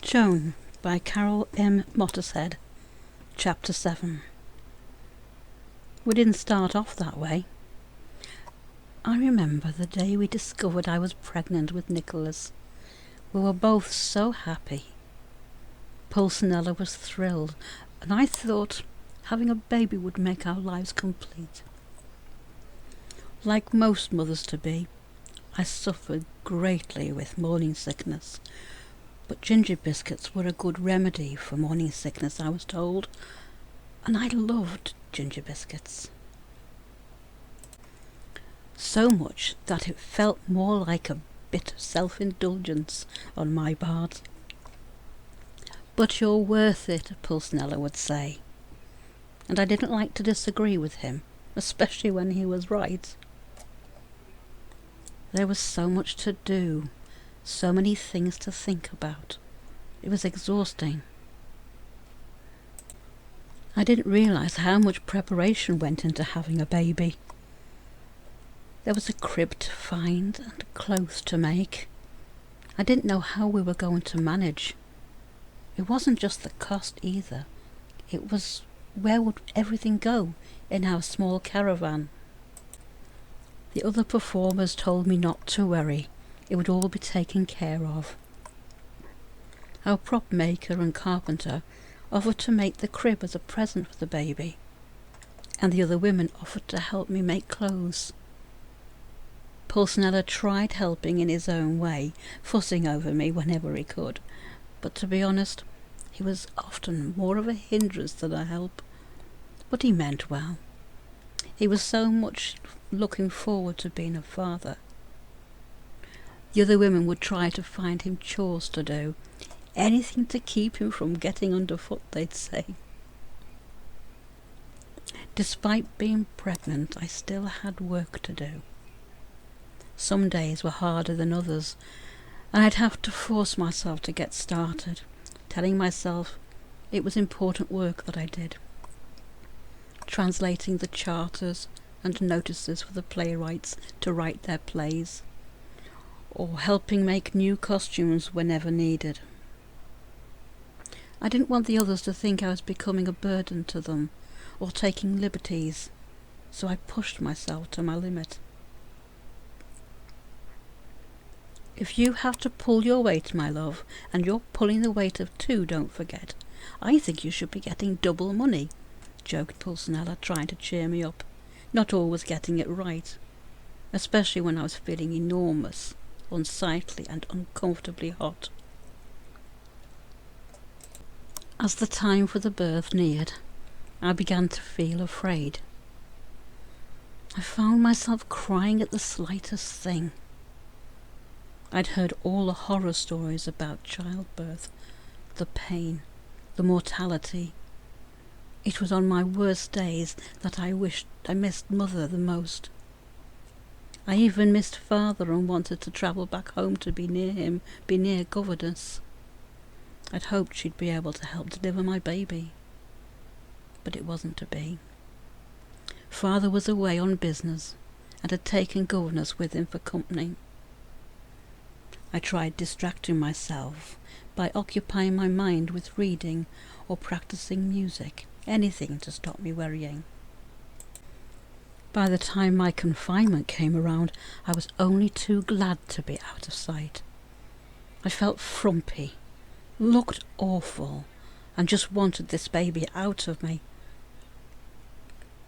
Joan by Carol M Mottershead. Chapter 7. We didn't start off that way. I remember the day we discovered I was pregnant with Nicholas. We were both so happy. Pulcinella was thrilled, and I thought having a baby would make our lives complete. Like most mothers-to-be, I suffered greatly with morning sickness, but ginger biscuits were a good remedy for morning sickness, I was told, and I loved ginger biscuits. So much that it felt more like a bit of self-indulgence on my part. "But you're worth it," Pulcinella would say, and I didn't like to disagree with him, especially when he was right. There was so much to do, so many things to think about. It was exhausting. I didn't realise how much preparation went into having a baby. There was a crib to find and clothes to make. I didn't know how we were going to manage. It wasn't just the cost either. It was where would everything go in our small caravan. The other performers told me not to worry. It would all be taken care of. Our prop maker and carpenter offered to make the crib as a present for the baby, and the other women offered to help me make clothes. Pulcinella tried helping in his own way, fussing over me whenever he could, but to be honest, he was often more of a hindrance than a help. But he meant well. He was so much looking forward to being a father. The other women would try to find him chores to do, anything to keep him from getting underfoot, they'd say. Despite being pregnant, I still had work to do. Some days were harder than others, and I'd have to force myself to get started, telling myself it was important work that I did. Translating the charters and notices for the playwrights to write their plays, or helping make new costumes whenever needed. I didn't want the others to think I was becoming a burden to them or taking liberties, so I pushed myself to my limit. "If you have to pull your weight, my love, and you're pulling the weight of two, don't forget, I think you should be getting double money," joked Pulcinella, trying to cheer me up, not always getting it right, especially when I was feeling enormous, unsightly and uncomfortably hot. As the time for the birth neared, I began to feel afraid. I found myself crying at the slightest thing. I'd heard all the horror stories about childbirth, the pain, the mortality. It was on my worst days that I wished I missed Mother the most. I even missed Father and wanted to travel back home to be near him, be near Governess. I'd hoped she'd be able to help deliver my baby. But it wasn't to be. Father was away on business and had taken Governess with him for company. I tried distracting myself by occupying my mind with reading or practicing music, anything to stop me worrying. By the time my confinement came around, I was only too glad to be out of sight. I felt frumpy, looked awful, and just wanted this baby out of me.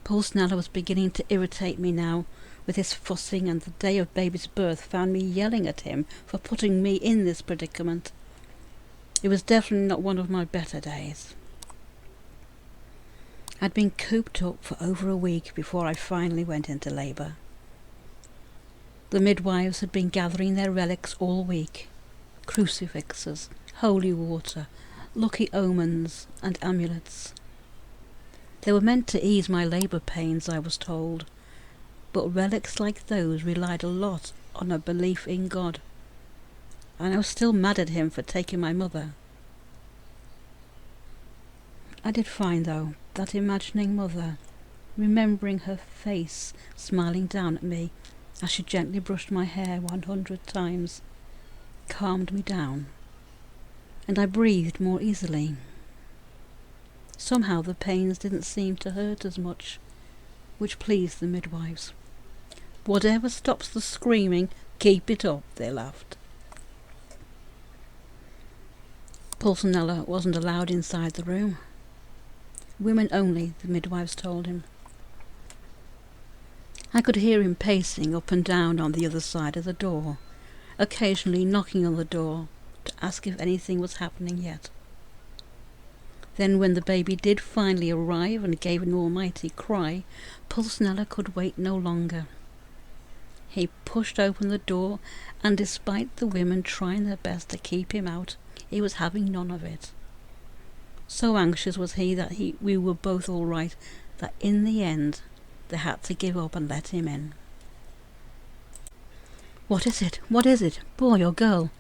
Pulcinella was beginning to irritate me now with his fussing, and the day of baby's birth found me yelling at him for putting me in this predicament. It was definitely not one of my better days. I'd been cooped up for over a week before I finally went into labour. The midwives had been gathering their relics all week: crucifixes, holy water, lucky omens and amulets. They were meant to ease my labour pains, I was told, but relics like those relied a lot on a belief in God, and I was still mad at him for taking my mother. I did find, though, that imagining Mother, remembering her face smiling down at me as she gently brushed my hair 100 times, calmed me down. and I breathed more easily. Somehow the pains didn't seem to hurt as much, which pleased the midwives. "Whatever stops the screaming, keep it up," they laughed. Pulcinella wasn't allowed inside the room. Women only, the midwives told him. I could hear him pacing up and down on the other side of the door, occasionally knocking on the door to ask if anything was happening yet. Then when the baby did finally arrive and gave an almighty cry, Pulcinella could wait no longer. He pushed open the door, and despite the women trying their best to keep him out, he was having none of it. So anxious was he that we were both all right, that in the end they had to give up and let him in. "What is it? What is it? Boy or girl?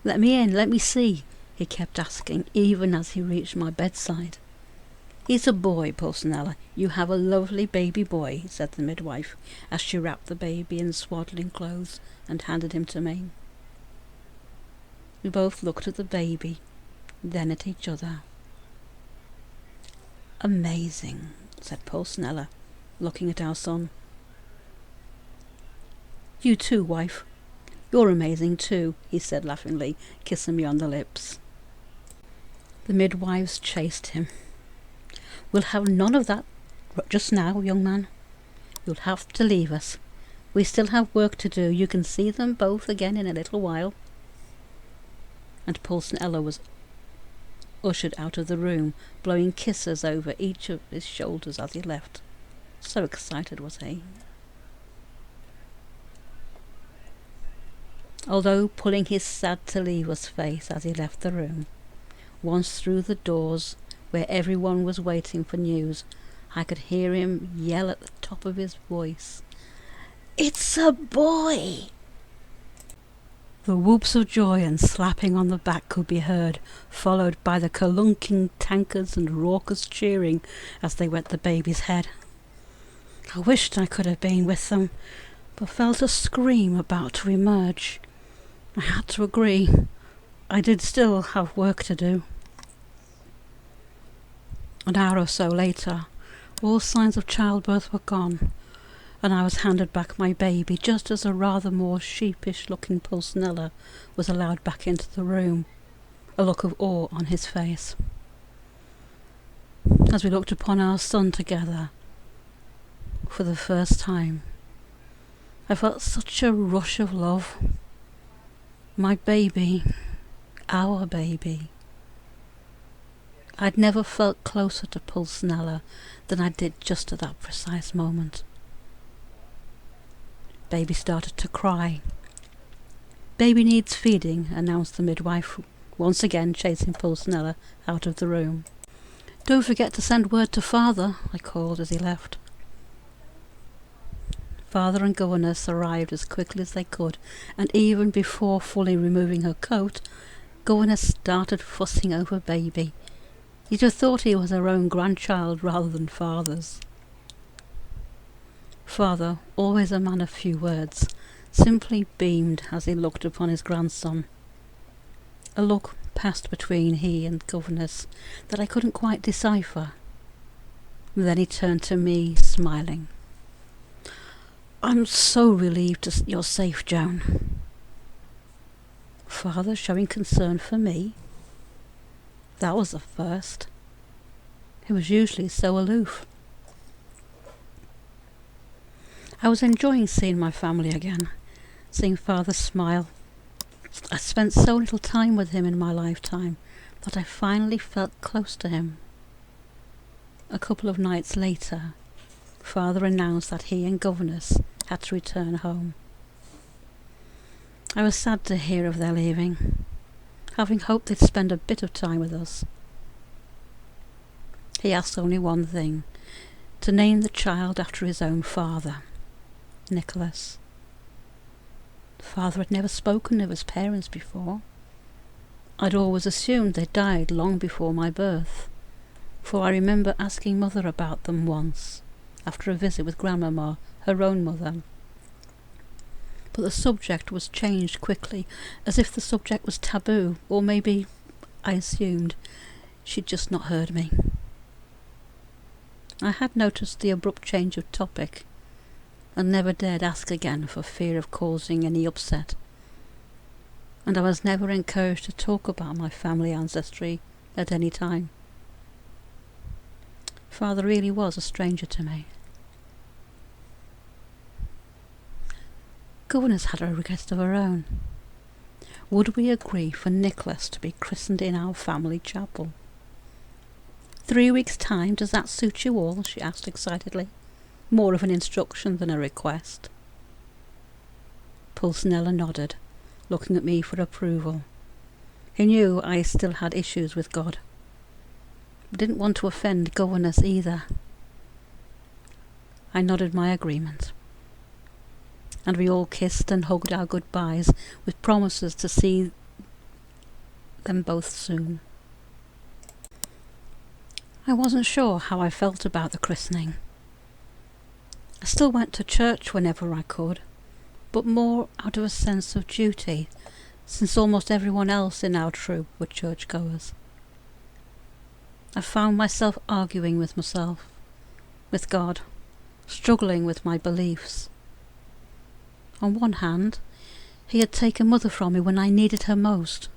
Let me in, let me see," he kept asking, even as he reached my bedside. "He's a boy, Pulcinella. You have a lovely baby boy," said the midwife, as she wrapped the baby in swaddling clothes and handed him to me. We both looked at the baby, then at each other. "Amazing," said Pulcinella, looking at our son. "You too, wife. You're amazing too," he said laughingly, kissing me on the lips. The midwives chased him. "We'll have none of that just now, young man. You'll have to leave us. We still have work to do. You can see them both again in a little while." And Pulcinella was ushered out of the room, blowing kisses over each of his shoulders as he left. So excited was he. Although pulling his sad-to-leave-us face as he left the room, once through the doors, where everyone was waiting for news, I could hear him yell at the top of his voice, "It's a boy!" The whoops of joy and slapping on the back could be heard, followed by the clunking tankards and raucous cheering as they wet the baby's head. I wished I could have been with them, but felt a scream about to emerge. I had to agree. I did still have work to do. An hour or so later, all signs of childbirth were gone, and I was handed back my baby just as a rather more sheepish-looking Pulcinella was allowed back into the room, a look of awe on his face. As we looked upon our son together, for the first time, I felt such a rush of love. My baby, our baby. I'd never felt closer to Pulcinella than I did just at that precise moment. Baby started to cry. "Baby needs feeding," announced the midwife, once again chasing Pulcinella out of the room. "Don't forget to send word to father," I called as he left. Father and governess arrived as quickly as they could, and even before fully removing her coat, governess started fussing over baby. You'd have thought he was her own grandchild rather than father's. Father, always a man of few words, simply beamed as he looked upon his grandson. A look passed between he and governess that I couldn't quite decipher. Then he turned to me, smiling. "I'm so relieved you're safe, Joan." Father showing concern for me? That was a first. He was usually so aloof. I was enjoying seeing my family again, seeing Father smile. I spent so little time with him in my lifetime that I finally felt close to him. A couple of nights later, Father announced that he and governess had to return home. I was sad to hear of their leaving, having hoped they'd spend a bit of time with us. He asked only one thing, to name the child after his own father, Nicholas. Father had never spoken of his parents before. I'd always assumed they died long before my birth, for I remember asking Mother about them once, after a visit with Grandmama, her own mother. But the subject was changed quickly, as if the subject was taboo, or maybe I assumed she'd just not heard me. I had noticed the abrupt change of topic, and never dared ask again for fear of causing any upset. And I was never encouraged to talk about my family ancestry at any time. Father really was a stranger to me. Governess had a request of her own. Would we agree for Nicholas to be christened in our family chapel? 3 weeks' time, does that suit you all? She asked excitedly. More of an instruction than a request. Pulcinella nodded, looking at me for approval. He knew I still had issues with God. I didn't want to offend Governess either. I nodded my agreement, and we all kissed and hugged our goodbyes with promises to see them both soon. I wasn't sure how I felt about the christening. I still went to church whenever I could, but more out of a sense of duty, since almost everyone else in our troop were churchgoers. I found myself arguing with myself, with God, struggling with my beliefs. On one hand, he had taken Mother from me when I needed her most.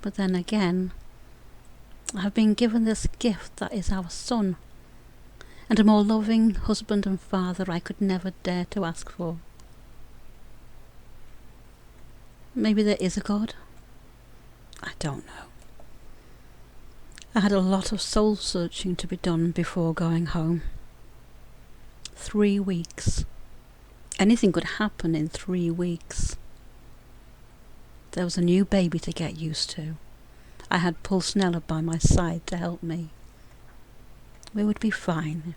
But then again, I have been given this gift that is our son, and a more loving husband and father I could never dare to ask for. Maybe there is a God? I don't know. I had a lot of soul searching to be done before going home. 3 weeks. Anything could happen in 3 weeks. There was a new baby to get used to. I had Pulcinella by my side to help me. We would be fine.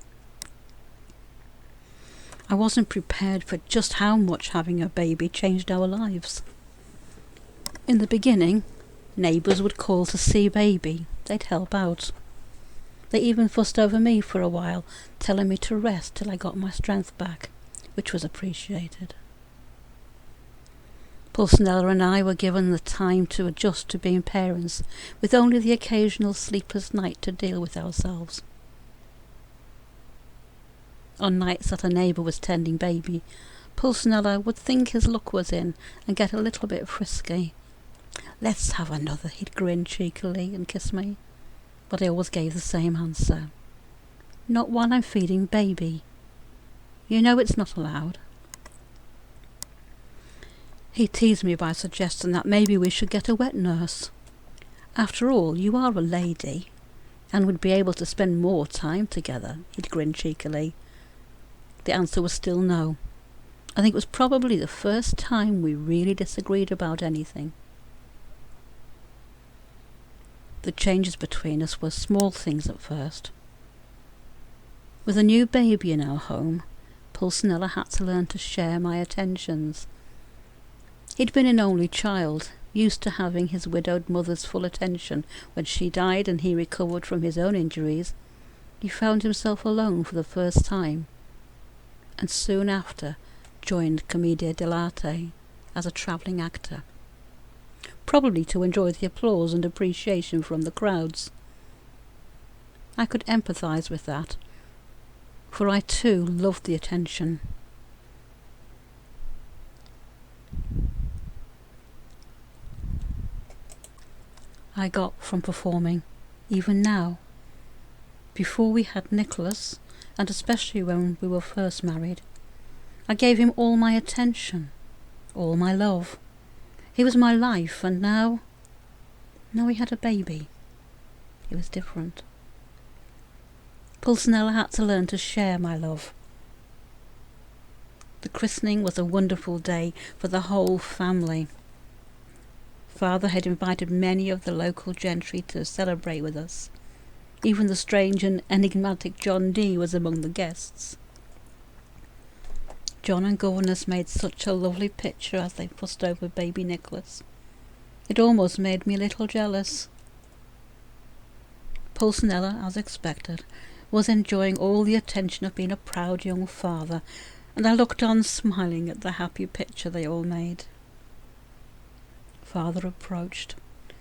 I wasn't prepared for just how much having a baby changed our lives. In the beginning, neighbours would call to see baby. They'd help out. They even fussed over me for a while, telling me to rest till I got my strength back, which was appreciated. Pulcinella and I were given the time to adjust to being parents, with only the occasional sleepless night to deal with ourselves. On nights that a neighbour was tending baby, Pulcinella would think his luck was in and get a little bit frisky. "Let's have another," he'd grin cheekily and kiss me, but I always gave the same answer. "Not while I'm feeding baby. You know it's not allowed." He teased me by suggesting that maybe we should get a wet nurse. "After all, you are a lady, and would be able to spend more time together," he'd grin cheekily. The answer was still no. I think it was probably the first time we really disagreed about anything. The changes between us were small things at first. With a new baby in our home, Pulcinella had to learn to share my attentions. He'd been an only child, used to having his widowed mother's full attention. When she died and he recovered from his own injuries, he found himself alone for the first time, and soon after joined Commedia dell'arte as a travelling actor, probably to enjoy the applause and appreciation from the crowds. I could empathise with that, for I too loved the attention. I got from performing, even now. Before we had Nicholas, and especially when we were first married, I gave him all my attention, all my love. He was my life, and now he had a baby. It was different. Pulcinella had to learn to share my love. The christening was a wonderful day for the whole family. Father had invited many of the local gentry to celebrate with us. Even the strange and enigmatic John D was among the guests. John and Governess made such a lovely picture as they fussed over baby Nicholas. It almost made me a little jealous. Pulcinella, as expected, was enjoying all the attention of being a proud young father, and I looked on smiling at the happy picture they all made. Father approached,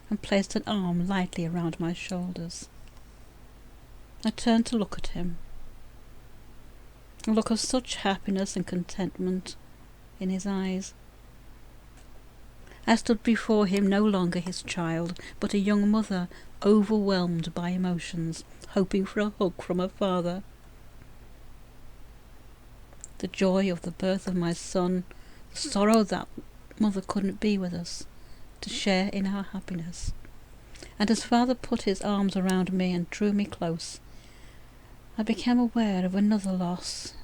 and placed an arm lightly around my shoulders. I turned to look at him, a look of such happiness and contentment in his eyes. I stood before him no longer his child, but a young mother overwhelmed by emotions, hoping for a hug from her father. The joy of the birth of my son, the sorrow that mother couldn't be with us to share in our happiness. And as father put his arms around me and drew me close, I became aware of another loss,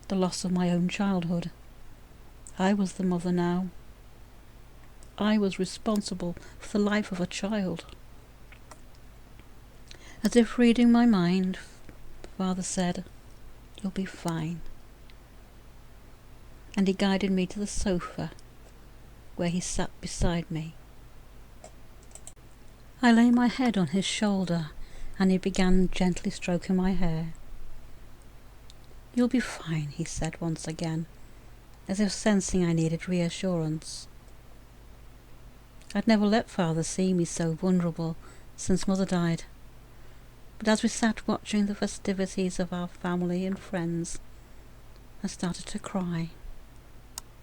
the loss of my own childhood. I was the mother now. I was responsible for the life of a child. As if reading my mind, father said, "You'll be fine." And he guided me to the sofa, where he sat beside me. I lay my head on his shoulder, and he began gently stroking my hair. "You'll be fine," he said once again, as if sensing I needed reassurance. I'd never let father see me so vulnerable since mother died, but as we sat watching the festivities of our family and friends, I started to cry.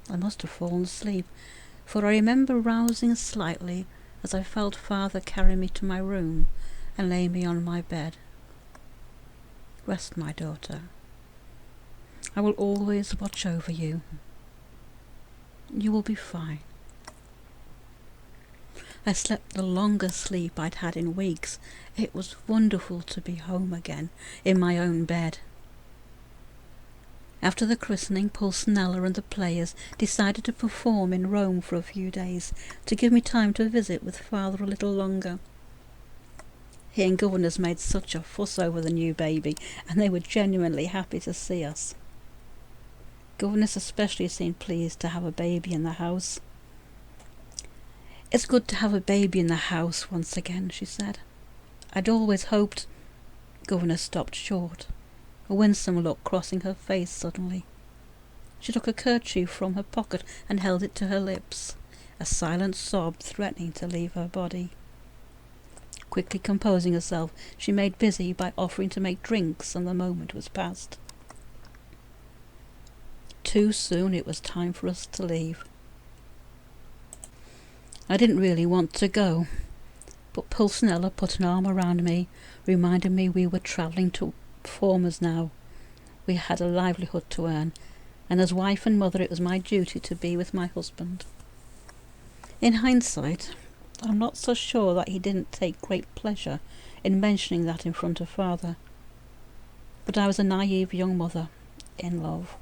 I must have fallen asleep, for I remember rousing slightly as I felt father carry me to my room and lay me on my bed. "Rest, my daughter. I will always watch over you. You will be fine." I slept the longest sleep I'd had in weeks. It was wonderful to be home again, in my own bed. After the christening, Pulcinella and the players decided to perform in Rome for a few days, to give me time to visit with father a little longer. He and governors made such a fuss over the new baby, and they were genuinely happy to see us. Governess especially seemed pleased to have a baby in the house. "It's good to have a baby in the house once again," she said. "I'd always hoped—" Governess stopped short, a winsome look crossing her face suddenly. She took a kerchief from her pocket and held it to her lips, a silent sob threatening to leave her body. Quickly composing herself, she made busy by offering to make drinks, and the moment was past. Too soon it was time for us to leave. I didn't really want to go, but Pulcinella put an arm around me, reminding me we were travelling to performers now. We had a livelihood to earn, and as wife and mother it was my duty to be with my husband. In hindsight, I'm not so sure that he didn't take great pleasure in mentioning that in front of father, but I was a naive young mother, in love.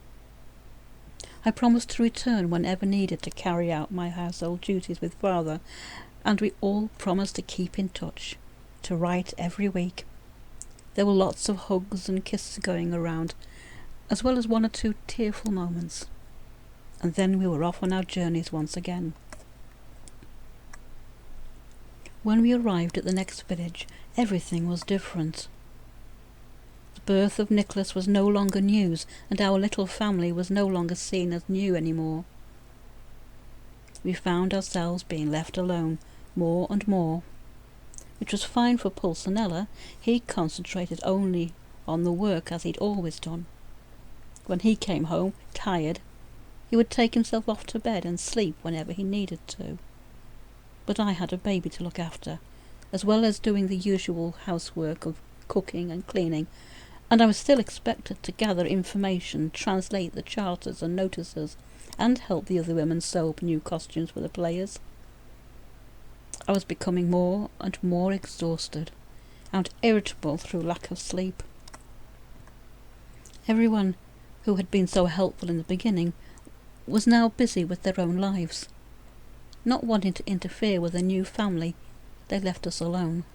I promised to return whenever needed to carry out my household duties with father, and we all promised to keep in touch, to write every week. There were lots of hugs and kisses going around, as well as one or two tearful moments, and then we were off on our journeys once again. When we arrived at the next village, everything was different. The birth of Nicholas was no longer news, and our little family was no longer seen as new anymore. We found ourselves being left alone more and more, which was fine for Pulcinella. He concentrated only on the work as he'd always done. When he came home, tired, he would take himself off to bed and sleep whenever he needed to. But I had a baby to look after, as well as doing the usual housework of cooking and cleaning, and I was still expected to gather information, translate the charters and notices, and help the other women sew up new costumes for the players. I was becoming more and more exhausted, and irritable through lack of sleep. Everyone who had been so helpful in the beginning was now busy with their own lives. Not wanting to interfere with a new family, they left us alone.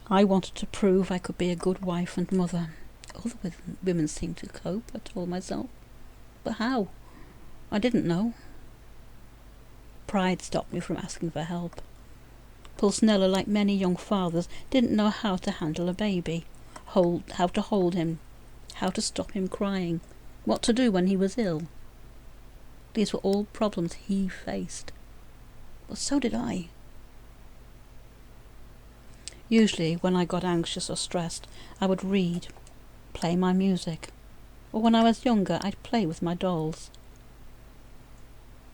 I wanted to prove I could be a good wife and mother. Other women seemed to cope, I told myself. But how? I didn't know. Pride stopped me from asking for help. Pulcinella, like many young fathers, didn't know how to handle a baby, how to hold him, how to stop him crying, what to do when he was ill. These were all problems he faced. but so did I. Usually, when I got anxious or stressed, I would read, play my music, or when I was younger, I'd play with my dolls.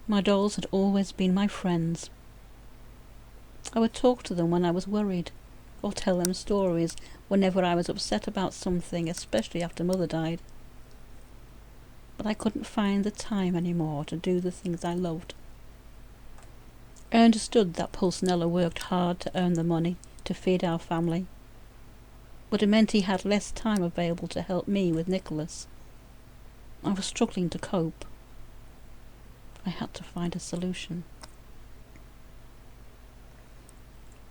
My dolls had always been my friends. I would talk to them when I was worried, or tell them stories whenever I was upset about something, especially after Mother died. But I couldn't find the time anymore to do the things I loved. I understood that Pulcinella worked hard to earn the money to feed our family, but it meant he had less time available to help me with Nicholas. I was struggling to cope. I had to find a solution.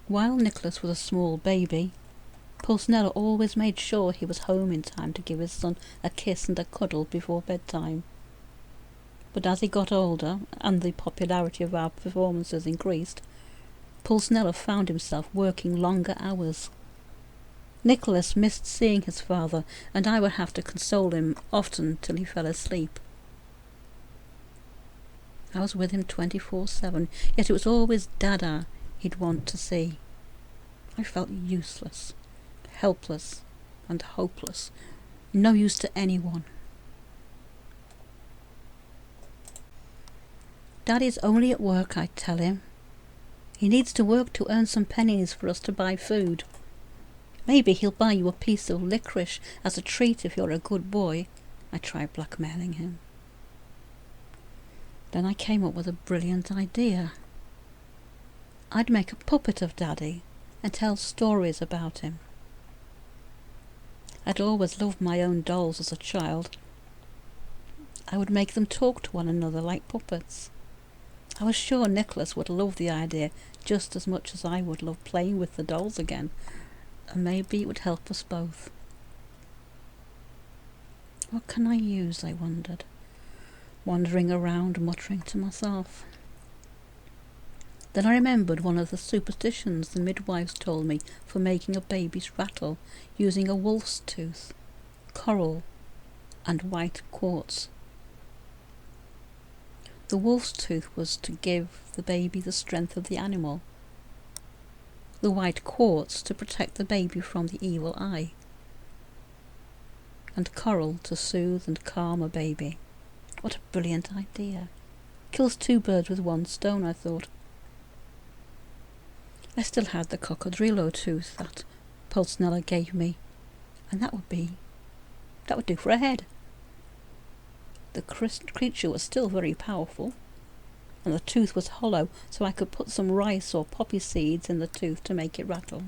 While Nicholas was a small baby, Pulcinella always made sure he was home in time to give his son a kiss and a cuddle before bedtime. But as he got older and the popularity of our performances increased, Pulcinella found himself working longer hours. Nicholas missed seeing his father, and I would have to console him often till he fell asleep. I was with him 24/7, yet it was always Dada he'd want to see. I felt useless, helpless, and hopeless, no use to anyone. Daddy's only at work, I'd tell him. He needs to work to earn some pennies for us to buy food. Maybe he'll buy you a piece of licorice as a treat if you're a good boy. I tried blackmailing him. Then I came up with a brilliant idea. I'd make a puppet of Daddy and tell stories about him. I'd always loved my own dolls as a child. I would make them talk to one another like puppets. I was sure Nicholas would love the idea just as much as I would love playing with the dolls again, and maybe it would help us both. What can I use, I wondered, wandering around muttering to myself. Then I remembered one of the superstitions the midwives told me for making a baby's rattle using a wolf's tooth, coral, and white quartz. The wolf's tooth was to give the baby the strength of the animal, the white quartz to protect the baby from the evil eye, and coral to soothe and calm a baby. What a brilliant idea. Kills two birds with one stone, I thought. I still had the cocodrilo tooth that Pulcinella gave me, and that would do for a head. The creature was still very powerful, and the tooth was hollow, so I could put some rice or poppy seeds in the tooth to make it rattle.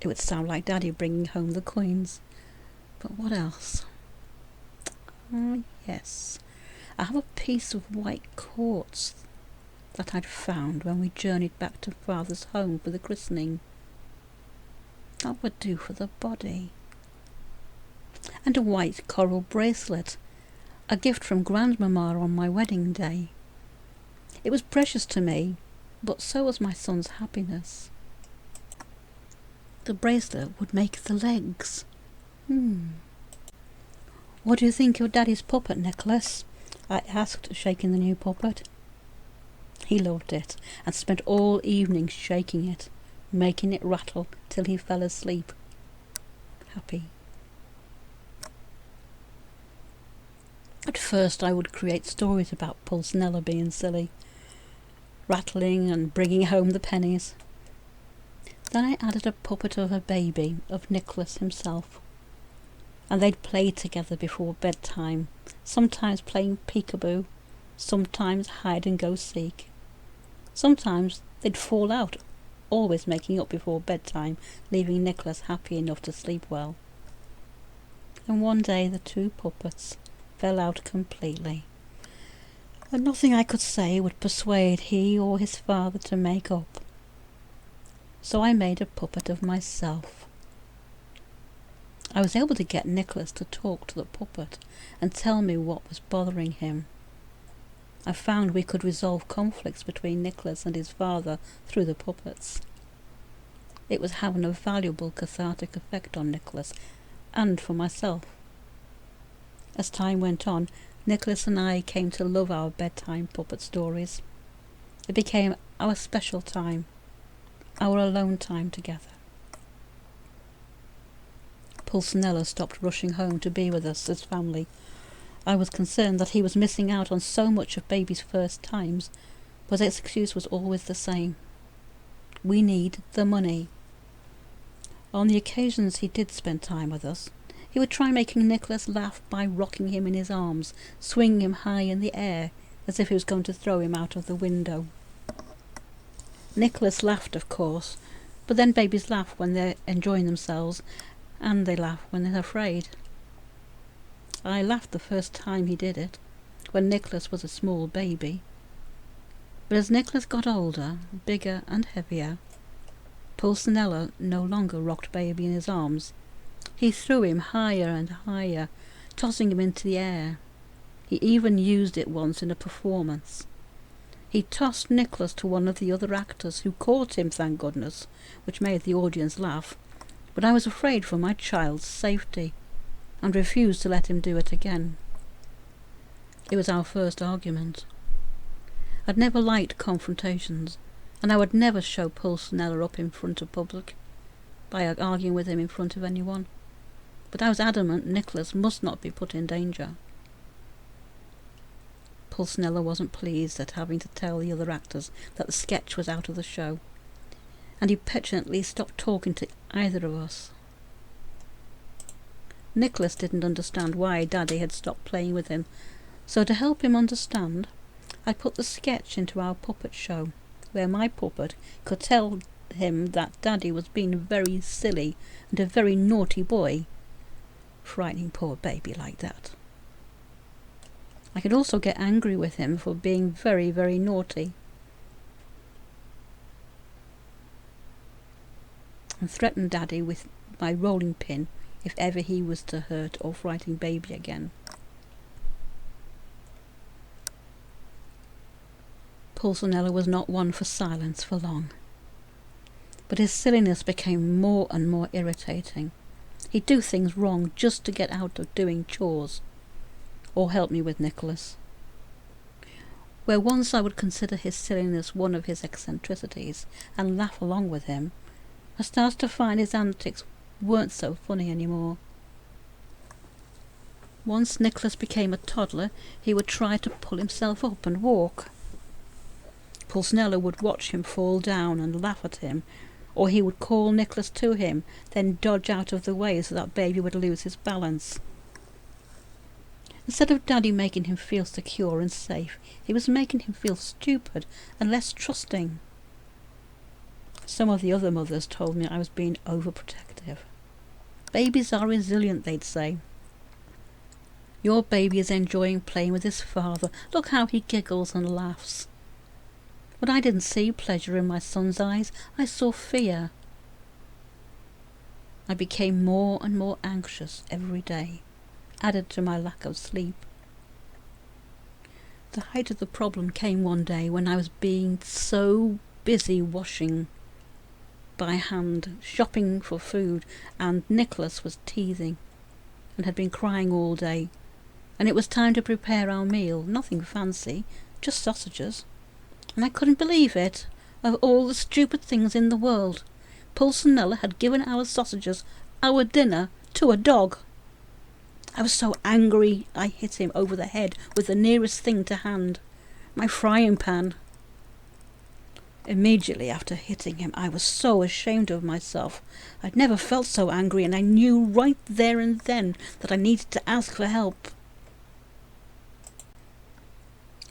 It would sound like Daddy bringing home the coins. But what else? Yes, I have a piece of white quartz that I'd found when we journeyed back to Father's home for the christening. That would do for the body. And a white coral bracelet, a gift from Grandmama on my wedding day. It was precious to me, but so was my son's happiness. The bracelet would make the legs. What do you think of Daddy's puppet, Nicholas? I asked, shaking the new puppet. He loved it, and spent all evening shaking it, making it rattle till he fell asleep. Happy. At first I would create stories about Pulcinella being silly, rattling and bringing home the pennies. Then I added a puppet of a baby, of Nicholas himself, and they'd play together before bedtime, sometimes playing peekaboo, sometimes hide and go seek. Sometimes they'd fall out, always making up before bedtime, leaving Nicholas happy enough to sleep well. And one day the two puppets fell out completely, and nothing I could say would persuade he or his father to make up. So I made a puppet of myself. I was able to get Nicholas to talk to the puppet and tell me what was bothering him. I found we could resolve conflicts between Nicholas and his father through the puppets. It was having a valuable cathartic effect on Nicholas and for myself. As time went on, Nicholas and I came to love our bedtime puppet stories. It became our special time, our alone time together. Pulcinella stopped rushing home to be with us as family. I was concerned that he was missing out on so much of baby's first times, but his excuse was always the same. We need the money. On the occasions he did spend time with us, he would try making Nicholas laugh by rocking him in his arms, swinging him high in the air, as if he was going to throw him out of the window. Nicholas laughed, of course, but then babies laugh when they're enjoying themselves, and they laugh when they're afraid. I laughed the first time he did it, when Nicholas was a small baby. But as Nicholas got older, bigger and heavier, Pulcinella no longer rocked baby in his arms. He threw him higher and higher, tossing him into the air. He even used it once in a performance. He tossed Nicholas to one of the other actors, who caught him, thank goodness, which made the audience laugh, but I was afraid for my child's safety, and refused to let him do it again. It was our first argument. I'd never liked confrontations, and I would never show Pulcinella up in front of public by arguing with him in front of anyone. But I was adamant Nicholas must not be put in danger. Pulcinella wasn't pleased at having to tell the other actors that the sketch was out of the show, and he petulantly stopped talking to either of us. Nicholas didn't understand why Daddy had stopped playing with him, so to help him understand, I put the sketch into our puppet show, where my puppet could tell him that Daddy was being very silly and a very naughty boy, frightening poor baby like that. I could also get angry with him for being very, very naughty, and threaten Daddy with my rolling pin if ever he was to hurt or frighten baby again. Pulcinella was not one for silence for long, but his silliness became more and more irritating. He'd do things wrong just to get out of doing chores, or help me with Nicholas. Where once I would consider his silliness one of his eccentricities and laugh along with him, I started to find his antics weren't so funny anymore. Once Nicholas became a toddler, he would try to pull himself up and walk. Pulcinella would watch him fall down and laugh at him, or he would call Nicholas to him, then dodge out of the way so that baby would lose his balance. Instead of Daddy making him feel secure and safe, he was making him feel stupid and less trusting. Some of the other mothers told me I was being overprotective. Babies are resilient, they'd say. Your baby is enjoying playing with his father. Look how he giggles and laughs. But I didn't see pleasure in my son's eyes. I saw fear. I became more and more anxious every day, added to my lack of sleep. The height of the problem came one day when I was being so busy washing by hand, shopping for food, and Nicholas was teething and had been crying all day, and it was time to prepare our meal. Nothing fancy, just sausages. And I couldn't believe it. Of all the stupid things in the world, Pulcinella had given our sausages, our dinner, to a dog. I was so angry I hit him over the head with the nearest thing to hand, my frying pan. Immediately after hitting him, I was so ashamed of myself. I'd never felt so angry, and I knew right there and then that I needed to ask for help.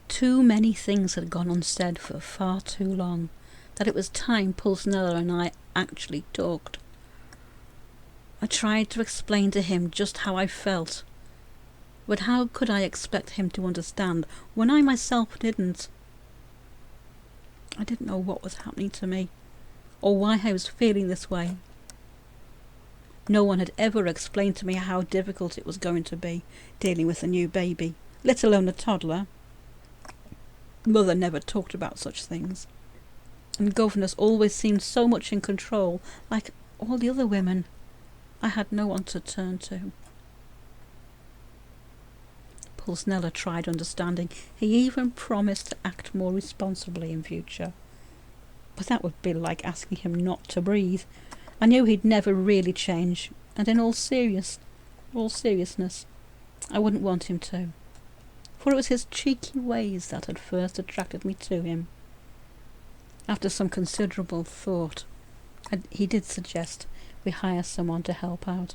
Too many things had gone unsaid for far too long, that it was time Pulcinella and I actually talked. I tried to explain to him just how I felt, but how could I expect him to understand when I myself didn't? I didn't know what was happening to me, or why I was feeling this way. No one had ever explained to me how difficult it was going to be dealing with a new baby, let alone a toddler. Mother never talked about such things, and governess always seemed so much in control, like all the other women. I had no one to turn to. Pulsnella tried understanding. He even promised to act more responsibly in future. But that would be like asking him not to breathe. I knew he'd never really change, and in all seriousness, I wouldn't want him to. For it was his cheeky ways that had first attracted me to him. After some considerable thought, he did suggest we hire someone to help out.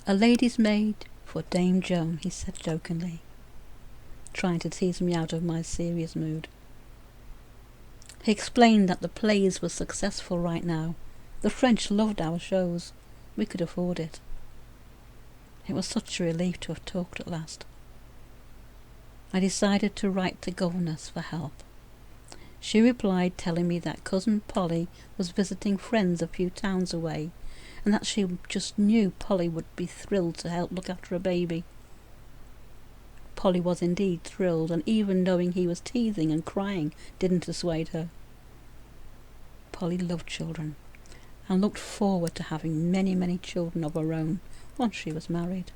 "A lady's maid for Dame Joan," he said jokingly, trying to tease me out of my serious mood. He explained that the plays were successful right now. The French loved our shows. We could afford it. It was such a relief to have talked at last. I decided to write the governess for help. She replied telling me that Cousin Polly was visiting friends a few towns away, and that she just knew Polly would be thrilled to help look after a baby. Polly was indeed thrilled, and even knowing he was teething and crying didn't dissuade her. Polly loved children, and looked forward to having many, many children of her own once she was married.